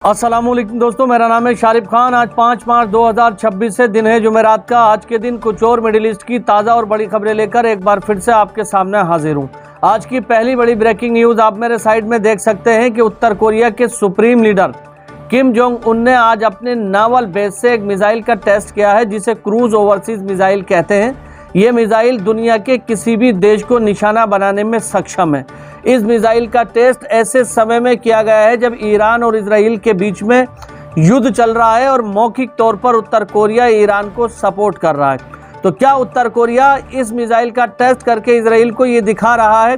अस्सलामुअलैकुम दोस्तों, मेरा नाम है शारिफ खान। आज 5 मार्च 2026 से दिन है जुमेरात का। आज के दिन कुछ और मिडिल ईस्ट की ताज़ा और बड़ी खबरें लेकर एक बार फिर से आपके सामने हाजिर हूँ। आज की पहली बड़ी ब्रेकिंग न्यूज़ आप मेरे साइड में देख सकते हैं कि उत्तर कोरिया के supreme leader Kim Jong Un ने आज अपने नावल बेस से एक मिसाइल का टेस्ट किया है, जिसे क्रूज ओवरसीज मिसाइल कहते हैं। ये मिसाइल दुनिया के किसी भी देश को निशाना बनाने में सक्षम है। इस मिसाइल का टेस्ट ऐसे समय में किया गया है जब ईरान और इजराइल के बीच में युद्ध चल रहा है और मौखिक तौर पर उत्तर कोरिया ईरान को सपोर्ट कर रहा है। तो क्या उत्तर कोरिया इस मिसाइल का टेस्ट करके इजराइल को ये दिखा रहा है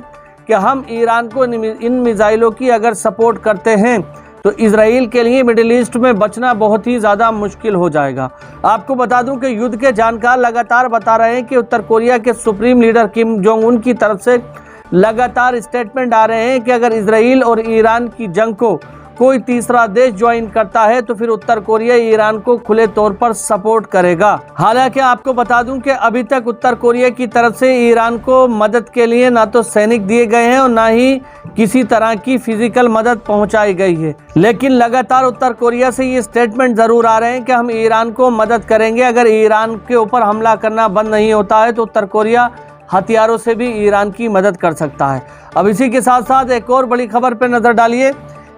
कि हम ईरान को इन मिसाइलों की अगर सपोर्ट करते हैं तो इजराइल के लिए मिडिल ईस्ट में बचना बहुत ही ज़्यादा मुश्किल हो जाएगा। आपको बता दूं कि युद्ध के जानकार लगातार बता रहे हैं कि उत्तर कोरिया के supreme leader Kim Jong Un की तरफ से लगातार स्टेटमेंट आ रहे हैं कि अगर इजराइल और ईरान की जंग को कोई तीसरा देश ज्वाइन करता है तो फिर उत्तर कोरिया ईरान को खुले तौर पर सपोर्ट करेगा। हालांकि आपको बता दूं कि अभी तक उत्तर कोरिया की तरफ से ईरान को मदद के लिए ना तो सैनिक दिए गए हैं और ना ही किसी तरह की फिजिकल मदद पहुंचाई गई है, लेकिन लगातार उत्तर कोरिया से ये स्टेटमेंट जरूर आ रहे हैं कि हम ईरान को मदद करेंगे। अगर ईरान के ऊपर हमला करना बंद नहीं होता है तो उत्तर कोरिया हथियारों से भी ईरान की मदद कर सकता है। अब इसी के साथ साथ एक और बड़ी खबर पर नजर डालिए।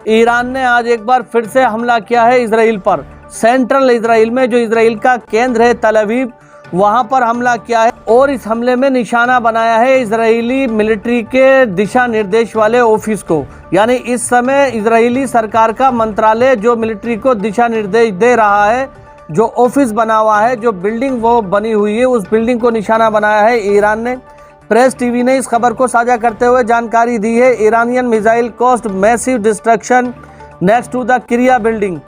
ईरान ने आज एक बार फिर से हमला किया है इजराइल पर। सेंट्रल इजराइल में जो इजराइल का केंद्र है तल अवीव, वहां पर हमला किया है और इस हमले में निशाना बनाया है इजरायली मिलिट्री के दिशा निर्देश वाले ऑफिस को। यानी इस समय इजरायली सरकार का मंत्रालय जो मिलिट्री को दिशा निर्देश दे रहा है, जो ऑफिस बना हुआ है, जो बिल्डिंग वो बनी हुई है, उस बिल्डिंग को निशाना बनाया है ईरान ने। प्रेस टीवी ने इस खबर को साझा करते हुए जानकारी दी है, Iranian missile cost massive destruction next to the Kirya building.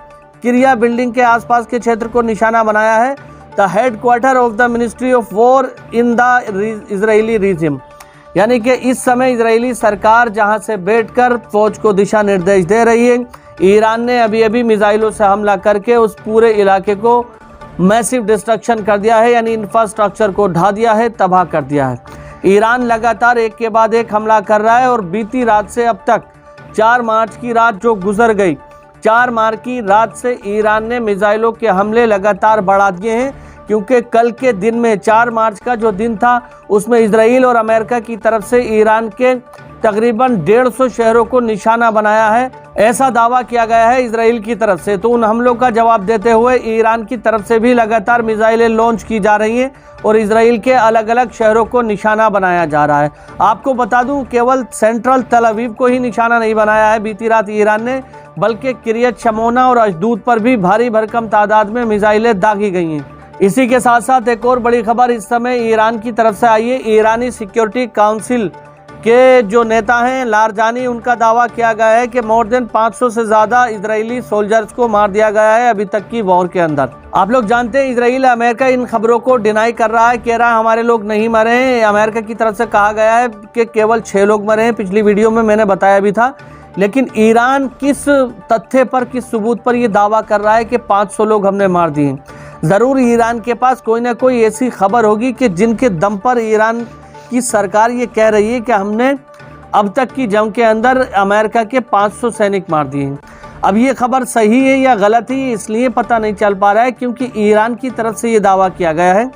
Kirya building के आसपास के क्षेत्र को निशाना बनाया है। The headquarter of the ministry of war in the Israeli regime. यानी कि इस समय इजरायली सरकार जहां से बैठकर फौज को दिशा निर्देश दे रही है, ईरान ने अभी अभी मिसाइलों से हमला करके उस पूरे इलाके को मैसिव डिस्ट्रक्शन कर दिया है, यानी इंफ्रास्ट्रक्चर को ढा दिया है, तबाह कर दिया है। ईरान लगातार एक के बाद एक हमला कर रहा है और बीती रात से अब तक 4 मार्च की रात जो गुजर गई, 4 मार्च की रात से ईरान ने मिसाइलों के हमले लगातार बढ़ा दिए हैं, क्योंकि कल के दिन में 4 मार्च का जो दिन था उसमें इजराइल और अमेरिका की तरफ से ईरान के तकरीबन 150 शहरों को निशाना बनाया है, ऐसा दावा किया गया है इजराइल की तरफ से। तो उन हमलों का जवाब देते हुए ईरान की तरफ से भी लगातार मिसाइलें लॉन्च की जा रही हैं और इजराइल के अलग अलग शहरों को निशाना बनाया जा रहा है। आपको बता दूं, केवल सेंट्रल तल अवीव को ही निशाना नहीं बनाया है बीती रात ईरान ने, बल्कि किरियत शमोना और अशदूद पर भी भारी भरकम तादाद में मिसाइलें दागी गई हैं। इसी के साथ साथ एक और बड़ी खबर इस समय ईरान की तरफ से आई है। ईरानी सिक्योरिटी काउंसिल के जो नेता हैं लारजानी, उनका दावा किया गया है कि मोर देन 500 से ज़्यादा इजरायली सोल्जर्स को मार दिया गया है अभी तक की वॉर के अंदर। आप लोग जानते हैं इजराइल अमेरिका इन खबरों को डिनाई कर रहा है, कह रहा है हमारे लोग नहीं मरे हैं। अमेरिका की तरफ से कहा गया है कि केवल 6 लोग मरे हैं, पिछली वीडियो में मैंने बताया भी था। लेकिन ईरान किस तथ्य पर, किस सबूत पर यह दावा कर रहा है कि 500 लोग हमने मार दिए? ज़रूर ईरान के पास कोई ना कोई ऐसी खबर होगी कि जिनके दम पर ईरान की सरकार ये कह रही है कि हमने अब तक की जंग के अंदर अमेरिका के 500 सैनिक मार दिए हैं। अब ये खबर सही है या गलत है इसलिए पता नहीं चल पा रहा है, क्योंकि ईरान की तरफ से ये दावा किया गया है।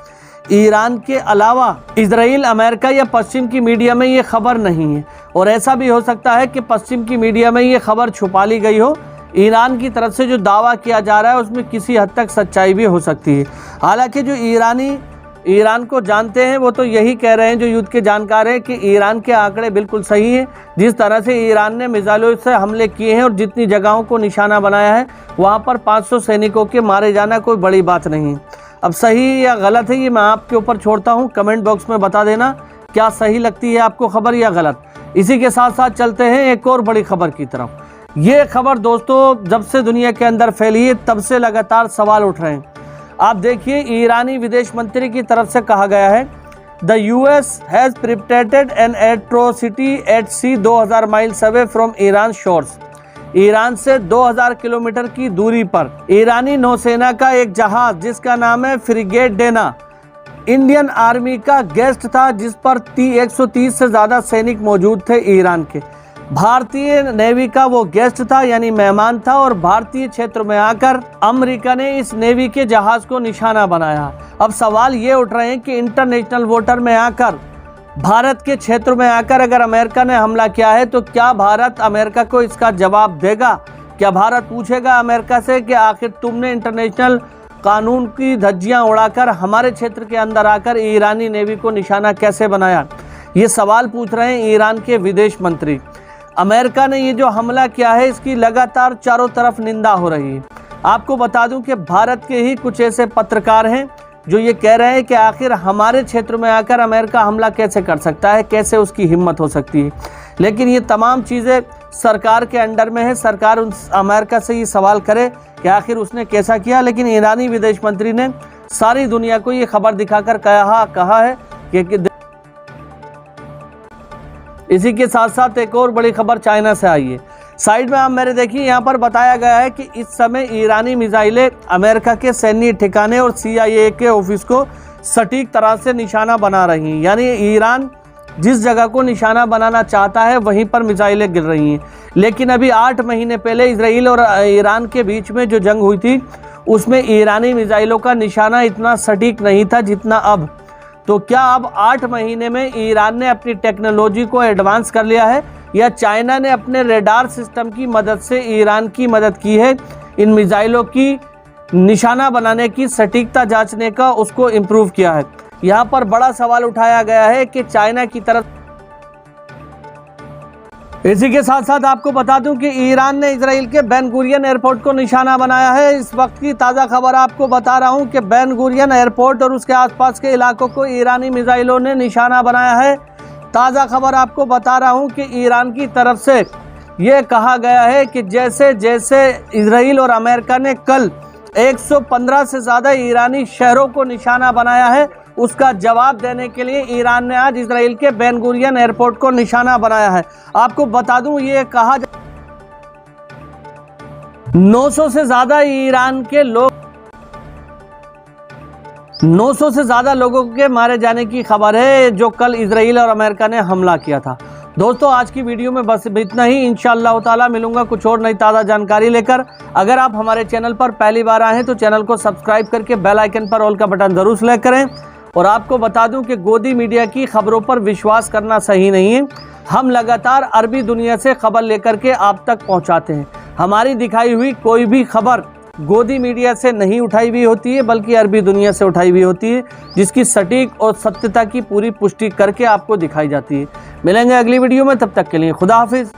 ईरान के अलावा इजराइल, अमेरिका या पश्चिम की मीडिया में ये खबर नहीं है, और ऐसा भी हो सकता है कि पश्चिम की मीडिया में ये खबर छुपा ली गई हो। ईरान की तरफ से जो दावा किया जा रहा है उसमें किसी हद तक सच्चाई भी हो सकती है। हालांकि जो ईरानी ईरान को जानते हैं वो तो यही कह रहे हैं, जो युद्ध के जानकार हैं, कि ईरान के आंकड़े बिल्कुल सही हैं। जिस तरह से ईरान ने मिसाइलों से हमले किए हैं और जितनी जगहों को निशाना बनाया है वहाँ पर 500 सैनिकों के मारे जाना कोई बड़ी बात नहीं है। अब सही या गलत है ये मैं आपके ऊपर छोड़ता हूँ, कमेंट बॉक्स में बता देना क्या सही लगती है आपको खबर या गलत। इसी के साथ साथ चलते हैं एक और बड़ी खबर की तरफ। ये खबर दोस्तों जब से दुनिया के अंदर फैली है तब से लगातार सवाल उठ रहे हैं। आप देखिए, ईरानी विदेश मंत्री की तरफ से कहा गया है, the US has prepared an atrocity at sea 2000 miles away from Iran shores. Iran से 2000 किलोमीटर की दूरी पर ईरानी नौसेना का एक जहाज जिसका नाम है फ्रिगेट डेना, इंडियन आर्मी का गेस्ट था, जिस पर 130 से ज़्यादा सैनिक मौजूद थे ईरान के। भारतीय नेवी का वो गेस्ट था, यानी मेहमान था, और भारतीय क्षेत्र में आकर अमेरिका ने इस नेवी के जहाज को निशाना बनाया। अब सवाल ये उठ रहे हैं कि इंटरनेशनल वाटर में आकर, भारत के क्षेत्र में आकर अगर अमेरिका ने हमला किया है तो क्या भारत अमेरिका को इसका जवाब देगा? क्या भारत पूछेगा अमेरिका से कि आखिर तुमने इंटरनेशनल कानून की धज्जियां उड़ाकर हमारे क्षेत्र के अंदर आकर ईरानी नेवी को निशाना कैसे बनाया? ये सवाल पूछ रहे हैं ईरान के विदेश मंत्री। अमेरिका ने ये जो हमला किया है इसकी लगातार चारों तरफ निंदा हो रही है। आपको बता दूं कि भारत के ही कुछ ऐसे पत्रकार हैं जो ये कह रहे हैं कि आखिर हमारे क्षेत्र में आकर अमेरिका हमला कैसे कर सकता है, कैसे उसकी हिम्मत हो सकती है। लेकिन ये तमाम चीज़ें सरकार के अंडर में है। सरकार उन अमेरिका से ये सवाल करे कि आखिर उसने कैसा किया। लेकिन ईरानी विदेश मंत्री ने सारी दुनिया को ये खबर दिखाकर कहा है कि इसी के साथ साथ एक और बड़ी खबर चाइना से आई है। साइड में आप मेरे देखिए, यहाँ पर बताया गया है कि इस समय ईरानी मिसाइलें अमेरिका के सैन्य ठिकाने और CIA के ऑफिस को सटीक तरह से निशाना बना रही हैं। यानी ईरान जिस जगह को निशाना बनाना चाहता है वहीं पर मिसाइलें गिर रही हैं। लेकिन अभी 8 महीने पहले इजराइल और ईरान के बीच में जो जंग हुई थी उसमें ईरानी मिसाइलों का निशाना इतना सटीक नहीं था जितना अब। तो क्या अब 8 महीने में ईरान ने अपनी टेक्नोलॉजी को एडवांस कर लिया है, या चाइना ने अपने रेडार सिस्टम की मदद से ईरान की मदद की है इन मिसाइलों की निशाना बनाने की सटीकता जांचने का, उसको इम्प्रूव किया है? यहाँ पर बड़ा सवाल उठाया गया है कि चाइना की तरफ। इसी के साथ साथ आपको बता दूं कि ईरान ने इजराइल के बेन गुरियन एयरपोर्ट को निशाना बनाया है। इस वक्त की ताज़ा खबर आपको बता रहा हूं कि बेन गुरियन एयरपोर्ट और उसके आसपास के इलाकों को ईरानी मिसाइलों ने निशाना बनाया है। ताज़ा खबर आपको बता रहा हूं कि ईरान की तरफ से ये कहा गया है कि जैसे जैसे इजराइल और अमेरिका ने कल 115 से ज़्यादा ईरानी शहरों को निशाना बनाया है, उसका जवाब देने के लिए ईरान ने आज इजराइल के बेन गुरियन एयरपोर्ट को निशाना बनाया है। आपको बता दूं, ये कहा 900 से ज़्यादा ईरान के लोग 900 से ज़्यादा लोगों के मारे जाने की खबर है जो कल इजराइल और अमेरिका ने हमला किया था। दोस्तों, आज की वीडियो में बस इतना ही। इंशाअल्लाह ताला मिलूंगा कुछ और नई ताज़ा जानकारी लेकर। अगर आप हमारे चैनल पर पहली बार आए हैं तो चैनल को सब्सक्राइब करके बेल आइकन पर ऑल का बटन जरूर सेलेक्ट करें। और आपको बता दूं कि गोदी मीडिया की खबरों पर विश्वास करना सही नहीं है। हम लगातार अरबी दुनिया से खबर लेकर के आप तक पहुंचाते हैं। हमारी दिखाई हुई कोई भी खबर गोदी मीडिया से नहीं उठाई हुई होती है, बल्कि अरबी दुनिया से उठाई हुई होती है, जिसकी सटीक और सत्यता की पूरी पुष्टि करके आपको दिखाई जाती है। मिलेंगे अगली वीडियो में, तब तक के लिए खुदा हाफिज।